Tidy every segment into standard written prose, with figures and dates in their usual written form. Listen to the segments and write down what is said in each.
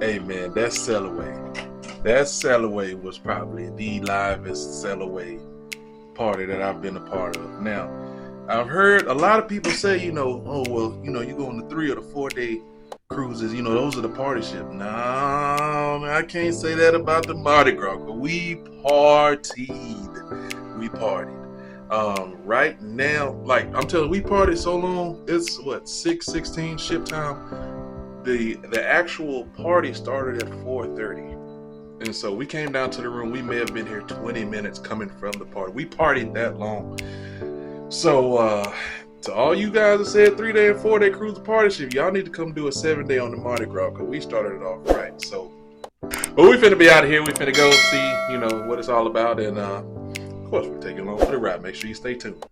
Hey man, that Sellaway. That Sellaway was probably the livest Sellaway party that I've been a part of. Now, I've heard a lot of people say, oh well, you go on the 3 or the 4 day cruises, those are the party ships. No, man, I can't say that about the Mardi Gras. We partied. We partied. Right now, like I'm telling you, we partied so long. It's what 6:16 ship time. The actual party started at 4:30. And so we came down to the room. We may have been here 20 minutes coming from the party. We partied that long. So to all you guys that said 3 day and 4 day cruise the party ship, y'all need to come do a 7 day on the Mardi Gras because we started it off right. So, but we finna be out of here. We finna go see, what it's all about. And of course, we'll take you along for the ride. Make sure you stay tuned.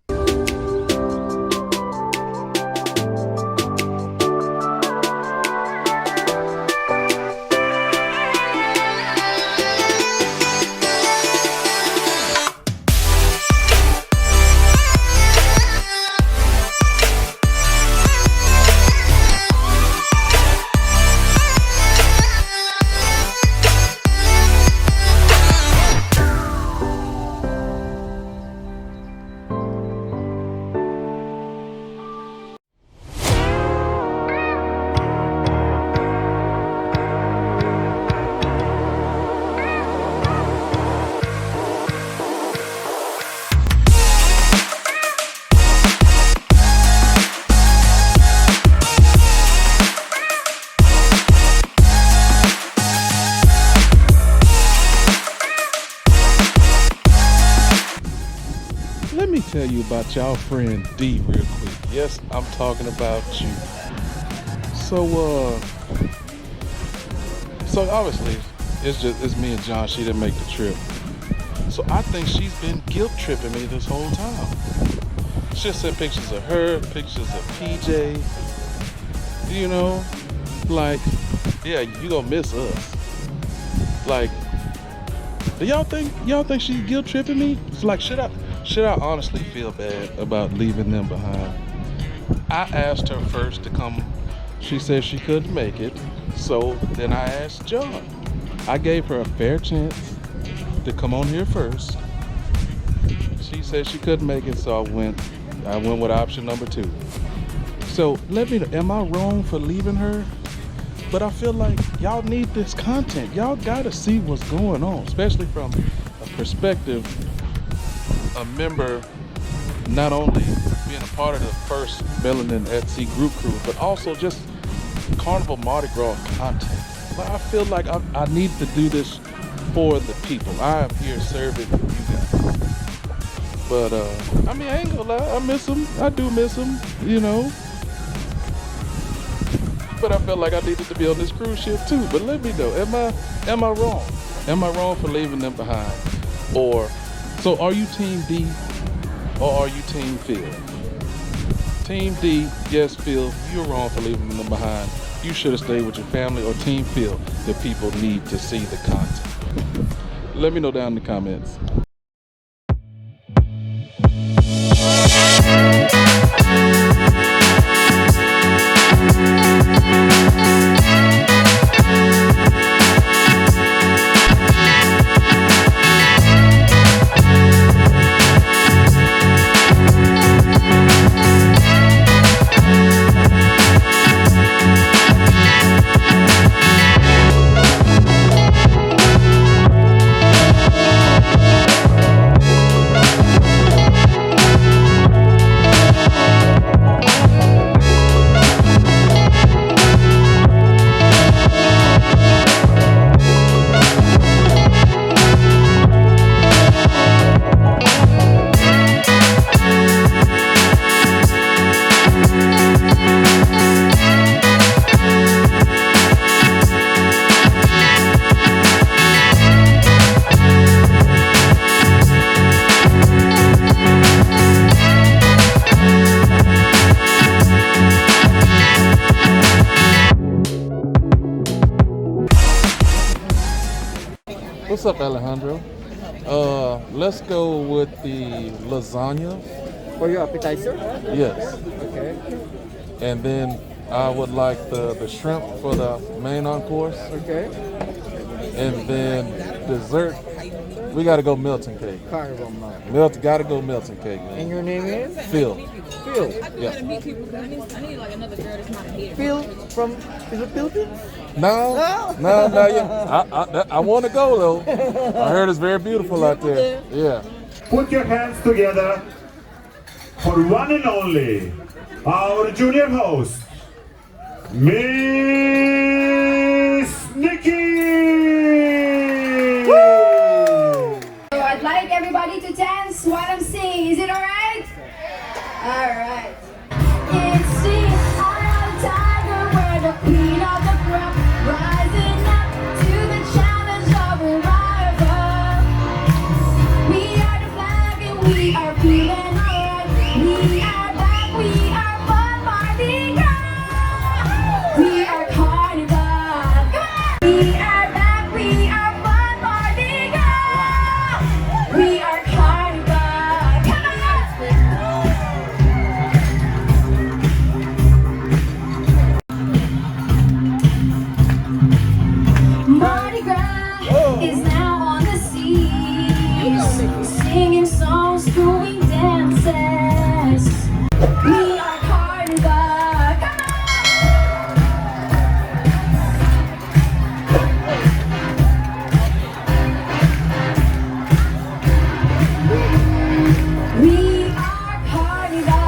Let me tell you about y'all friend D real quick. Yes, I'm talking about you. So obviously it's me and John. She didn't make the trip. So I think she's been guilt tripping me this whole time. She'll send pictures of her, pictures of PJ. Like, yeah, you gonna miss us. Like, do y'all think she's guilt tripping me? It's like, should I honestly feel bad about leaving them behind? I asked her first to come. She said she couldn't make it. So then I asked John. I gave her a fair chance to come on here first. She said she couldn't make it, so I went with option number 2. So let me know, am I wrong for leaving her? But I feel like y'all need this content. Y'all gotta see what's going on, especially from a perspective, a member not only being a part of the first Melanin at Sea group cruise, but also just Carnival Mardi Gras content. But I feel like I need to do this for the people. I am here serving you guys. But I ain't gonna lie, I miss them. I do miss them, But I felt like I needed to be on this cruise ship too. But let me know, am I wrong? Am I wrong for leaving them behind? So are you Team D or are you Team Phil? Team D, yes, Phil, you're wrong for leaving them behind. You should have stayed with your family. Or Team Phil, the people need to see the content. Let me know down in the comments. What's up, Alejandro? Let's go with the lasagna. For your appetizer? Yes. Okay. And then I would like the shrimp for the main course, Okay. and then dessert. We gotta go Milton cake. Carnival Mountain. Milton, gotta go Milton cake, man. And your name is? Phil. Phil. Yeah. I need like another girl that's not a hater. Phil from, is it Philippines? No. Yeah. I want to go though. I heard it's very beautiful out there. Yeah. Put your hands together for one and only, our junior host, Miss Nikki! So I'd like everybody to dance while I'm singing. Is it alright? Alright. It's the eye of the tiger, we're the queen of the crop, rising up to the challenge of revival. We are the flag and we are feeling alright. We are back, we are fun, Mardi Gras. We are Carnival. Come on! We are back, we are fun, Mardi Gras. We are Carnival. Come on! Mardi Gras is now on the seas, singing songs, doing dances. We are Carnival. Come on! We are Carnival.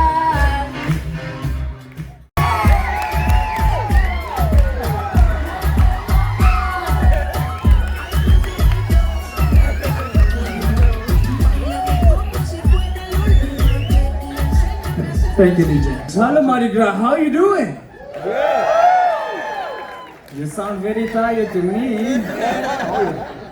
Thank you, DJ. Hello, Mardi Gras. How are you doing? You sound very tired to me.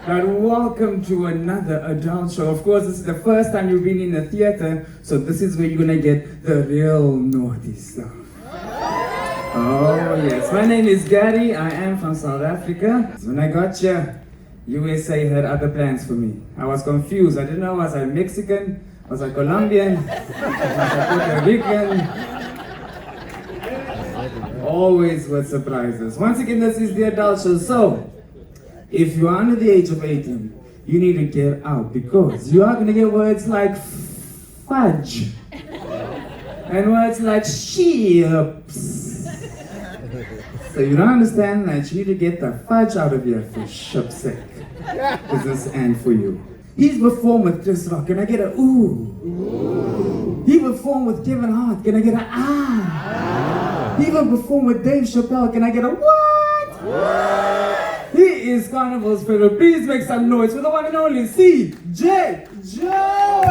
But welcome to another adult show. Of course, this is the first time you've been in the theater, so this is where you're gonna get the real naughty stuff. Oh yes, my name is Gary. I am from South Africa. When I got here, USA had other plans for me. I was confused. I didn't know, was I Mexican? Was I Colombian? Was I Puerto Rican? Always with surprises. Once again, this is the adult show. So, if you're under the age of 18, you need to get out because you are going to get words like fudge and words like chips. So you don't understand that you need to get the fudge out of here for ship's sake. This is and for you. He's performed with Chris Rock. Can I get a ooh? He performed with Kevin Hart. Can I get a ah? He even performed with Dave Chappelle. Can I get a what? He is Carnival's favorite. Please make some noise for the one and only CJ Joe.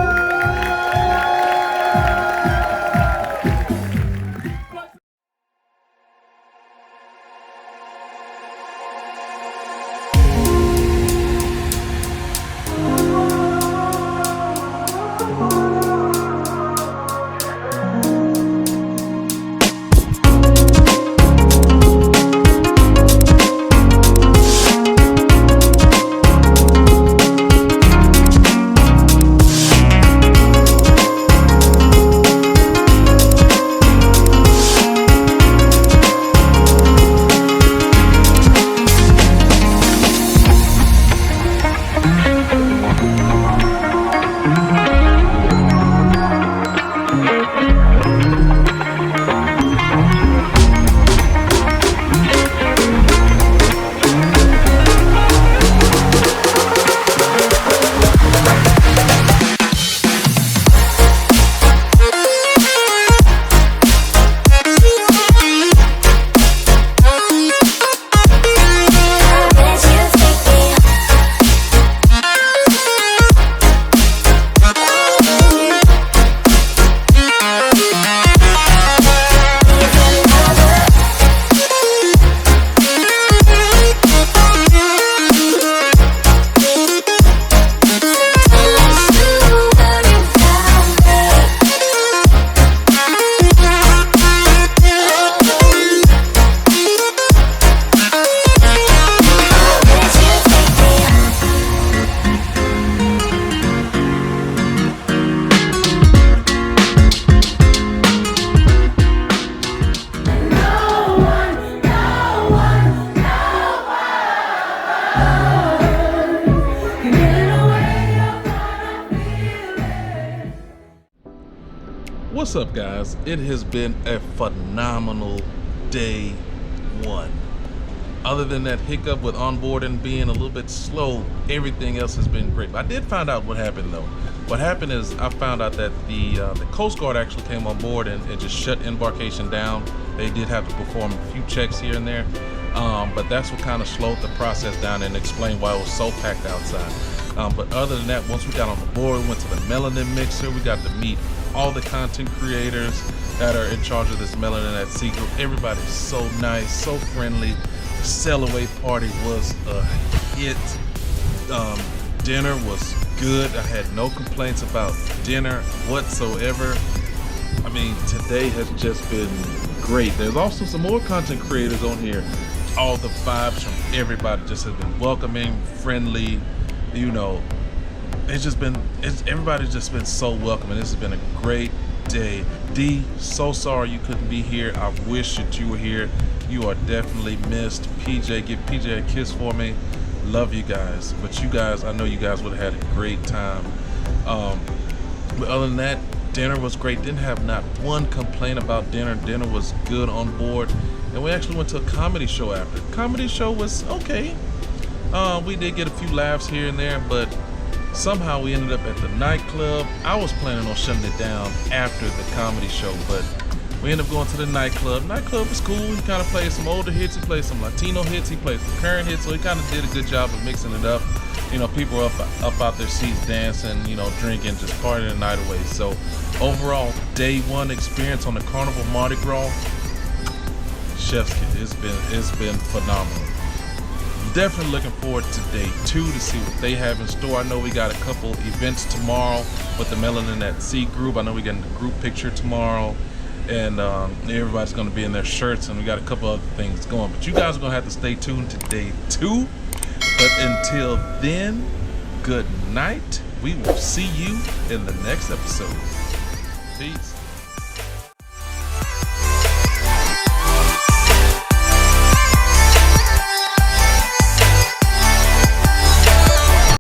what's up, guys? It has been a phenomenal day one. Other than that hiccup with onboarding being a little bit slow, everything else has been great. But I did find out what happened though. What happened is I found out that the Coast Guard actually came on board and just shut Embarkation down. They did have to perform a few checks here and there, but that's what kind of slowed the process down and explained why it was so packed outside. But other than that, once we got on the board, we went to the Melanin mixer. We got to meet all the content creators that are in charge of this Melanin at Sea Group. Everybody's so nice, so friendly. The sail away party was a hit. Dinner was good. I had no complaints about dinner whatsoever. I mean, today has just been great. There's also some more content creators on here. All the vibes from everybody just have been welcoming, friendly. You know, everybody's just been so welcoming. This has been a great day. D, so sorry you couldn't be here. I wish that you were here. You are definitely missed. PJ, give PJ a kiss for me. Love you guys. But you guys, I know you guys would have had a great time. But other than that, dinner was great. Didn't have not one complaint about dinner. Dinner was good on board. And we actually went to a comedy show after. Comedy show was okay. We did get a few laughs here and there, but somehow we ended up at the nightclub. I was planning on shutting it down after the comedy show, but we ended up going to the nightclub. Nightclub was cool. He kind of played some older hits. He played some Latino hits. He played some current hits. So he kind of did a good job of mixing it up. You know, people were up out their seats dancing, you know, drinking, just partying the night away. So overall, day one experience on the Carnival Mardi Gras, chef's kiss. It's been phenomenal. Definitely looking forward to day two to see what they have in store. I know we got a couple events tomorrow with the Melanin at Sea Group. I know we got a group picture tomorrow, and everybody's going to be in their shirts, and we got a couple other things going. But you guys are going to have to stay tuned to day two. But until then, good night. We will see you in the next episode. Peace.